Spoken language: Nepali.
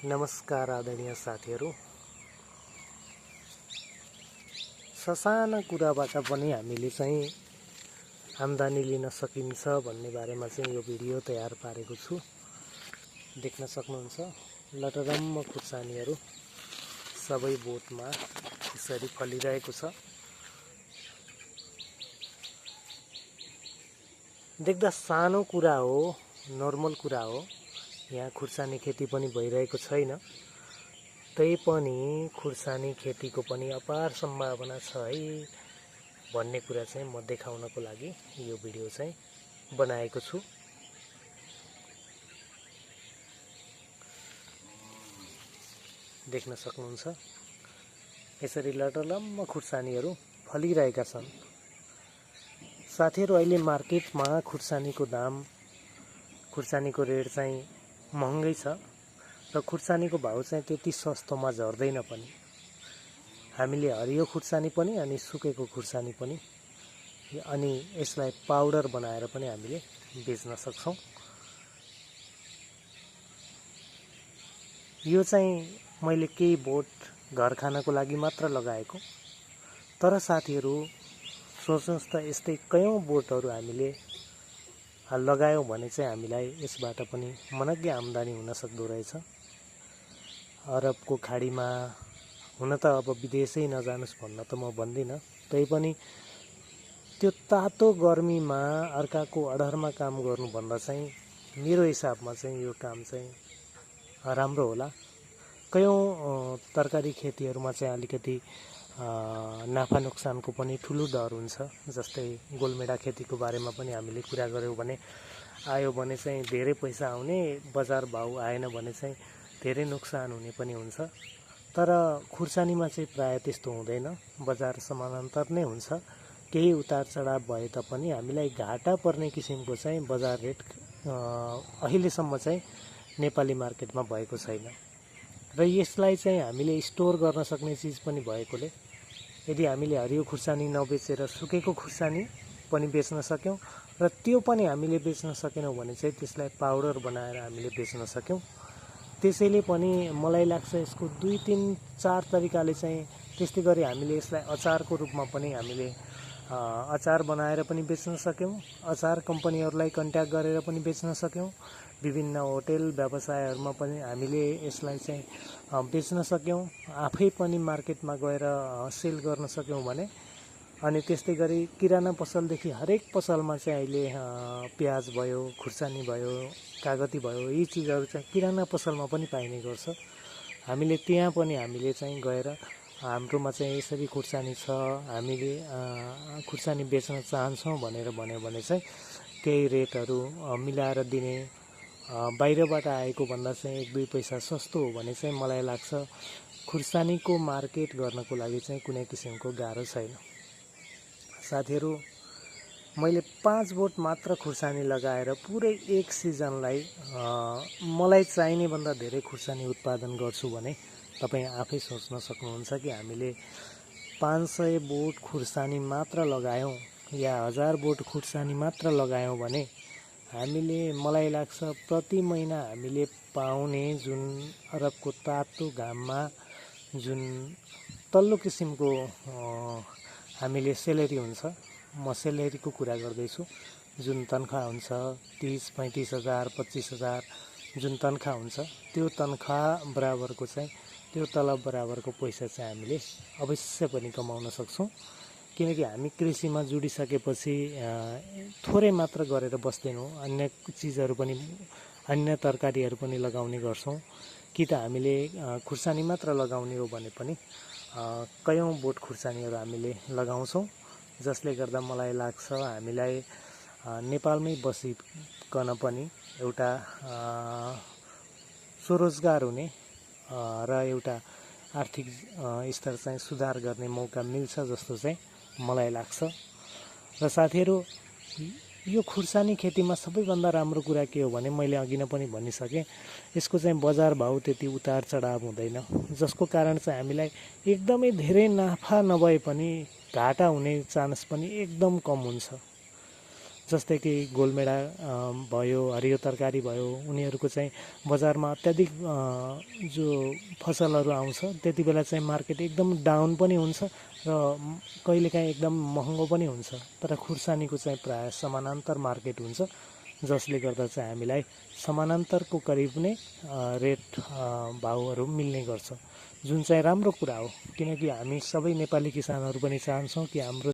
नमस्कार आदरणीय साथीहरू। ससाना कुराबाट पनि हामीले चाहिँ आम्दानी लिन सकिन्छ भन्ने बारेमा चाहिँ यो भिडियो तयार पारेको छु। देख्न सक्नुहुन्छ लटरम्म खुर्सानीहरू सबै बोटमा यसरी फलिरहेको छ। देख्दा सानो कुरा हो, नर्मल कुरा हो। यहाँ खुर्सानी खेती पनि भइरहेको छैन, तैपनि खुर्सानी खेतीको पनि अपार सम्भावना छ है भन्ने कुरा चाहिँ म देखाउनको लागि यो भिडियो चाहिँ बनाएको छु। देख्न सक्नुहुन्छ यसरी लटरम्म खुर्सानीहरू फलिरहेका छन्। साथीहरू, अहिले मार्केटमा खुर्सानीको दाम, खुर्सानीको रेट चाहिँ महँगै छ र खुर्सानीको भाउ चाहिँ त्यति सस्तोमा झर्दैन पनि। हामीले हरियो खुर्सानी पनि अनि सुकेको खुर्सानी पनि अनि यसलाई पाउडर बनाएर पनि हामीले बेच्न सक्छौं। यो चाहिँ मैले केही बोट घर खानको लागि मात्र लगाएको, तर साथीहरू सोच्नुहोस् त यस्तै कयौं बोटहरू हामीले लगायौं भने चाहिँ हामीलाई यसबाट पनि मनग्गे आम्दानी हुन सक्दो रहेछ। अरबको खाडीमा हुन त अब विदेशै नजानुस् भन्न त म भन्दिनँ, तैपनि त्यो तातो गर्मीमा अर्काको अडरमा काम गर्नुभन्दा चाहिँ मेरो हिसाबमा चाहिँ यो काम चाहिँ राम्रो होला। कयौं तरकारी खेतीहरूमा चाहिँ अलिकति नाफा नोक्सानको पनि ठुलो डर हुन्छ। जस्तै गोलमेडा खेतीको बारेमा पनि हामीले कुरा गर्यौं भने आयो भने चाहिँ धेरै पैसा आउने, बजार भाउ आएन भने चाहिँ धेरै नोक्सान हुने पनि हुन्छ। तर खुर्सानीमा चाहिँ प्राय त्यस्तो हुँदैन, बजार समानान्तर नै हुन्छ। केही उतार चढाव भए तापनि हामीलाई घाटा पर्ने किसिमको चाहिँ बजार रेट अहिलेसम्म चाहिँ नेपाली मार्केटमा भएको छैन। र यसलाई चाहिँ हामीले स्टोर गर्न सक्ने चिज पनि भएकोले यदि हामीले हरियो खुर्सानी नबेचेर सुकेको खुर्सानी पनि बेच्न सक्यौं र त्यो पनि हामीले बेच्न सकेनौं भने चाहिँ त्यसलाई पाउडर बनाएर हामीले बेच्न सक्यौं। त्यसैले पनि मलाई लाग्छ यसको 2, 3, 4 तरिकाले चाहिँ त्यस्तै गरी हामीले यसलाई अचारको रूपमा पनि हामीले अचार बनाएर पनि बेच्न सक्यौं, अचार कम्पनीहरूलाई कन्ट्याक्ट गरेर पनि बेच्न सक्यौं, विभिन्न होटेल व्यवसायहरूमा पनि हामीले यसलाई चाहिँ बेच्न सक्यौं, आफै पनि मार्केटमा गएर सेल गर्न सक्यौं भने। अनि त्यस्तै गरी किराना पसलदेखि हरेक पसलमा चाहिँ अहिले प्याज भयो, खुर्सानी भयो, कागती भयो, यी चिजहरू चाहिँ किराना पसलमा पनि पाइने गर्छ। हामीले त्यहाँ पनि हामीले चाहिँ गएर हाम्रोमा चाहिँ यसरी खुर्सानी छ, हामीले खुर्सानी बेच्न चाहन्छौँ भनेर भन्यो भने चाहिँ केही रेटहरू मिलाएर दिने, बाहिरबाट आएको भन्दा चाहिँ 1-2 पैसा सस्तो हो भने चाहिँ मलाई लाग्छ खुर्सानीको मार्केट गर्नको लागि चाहिँ कुनै किसिमको गाह्रो छैन। साथीहरू, मैले 5 बोट मात्र खुर्सानी लगाएर पुरै एक सिजनलाई मलाई चाहिने भन्दा धेरै खुर्सानी उत्पादन गर्छु भने तपाईँ आफै सोच्न सक्नुहुन्छ कि हामीले 500 बोट खुर्सानी मात्र लगायौं या 1000 बोट खुर्सानी मात्र लगायौं भने हामीले, मलाई लाग्छ प्रति महिना हामीले पाउने जुन अरबको तातो घाममा जुन तल्लो किसिमको हामीले सेलेरी हुन्छ, म सेलेरीको कुरा गर्दैछु, जुन तनखा हुन्छ 30-35 हजार 25 हजार जुन तनखा हुन्छ, त्यो तनखा बराबरको चाहिँ त्यो तलब बराबरको पैसा चाहिँ हामीले अवश्य पनि कमाउन सक्छौं। किनकि हामी कृषिमा जुडिसकेपछि थोरै मात्र गरेर बस्दैनौँ, अन्य चिजहरू पनि, अन्य तरकारीहरू पनि लगाउने गर्छौं। कि त हामीले खुर्सानी मात्र लगाउने हो भने पनि कयौं बोट खुर्सानीहरू हामीले लगाउँछौं, जसले गर्दा मलाई लाग्छ हामीलाई नेपालमै बसिकन पनि एउटा स्वरोजगार हुने र एउटा आर्थिक स्तर चाहिँ सुधार गर्ने मौका मिल्छ जस्तो चाहिँ मलाई लाग्छ। र साथीहरू, यो खुर्सानी खेतीमा सबैभन्दा राम्रो कुरा के हो भने मैले अघि नै पनि भनिसकेँ, यसको चाहिँ बजार भाउ त्यति उतार चढाव हुँदैन, जसको कारण चाहिँ हामीलाई एकदमै धेरै नाफा नभए पनि घाटा हुने चान्स पनि एकदम कम हुन्छ। जस्तै कि गोलमेडा भयो, हरियो तरकारी भयो, उनीहरूको चाहिँ बजारमा अत्याधिक जो फसलहरू आउँछ त्यति बेला चाहिँ मार्केट एकदम डाउन पनि हुन्छ र कहिलेकाहीँ एकदम महँगो पनि हुन्छ। तर खुर्सानीको चाहिँ प्रायः समानान्तर मार्केट हुन्छ, जसले गर्दा चाहिँ हामीलाई समानान्तरको करिब नै रेट भाउहरू मिल्ने गर्छ, जुन चाहिँ राम्रो कुरा हो। किनकि हामी सबै नेपाली किसानहरू पनि चाहन्छौँ कि हाम्रो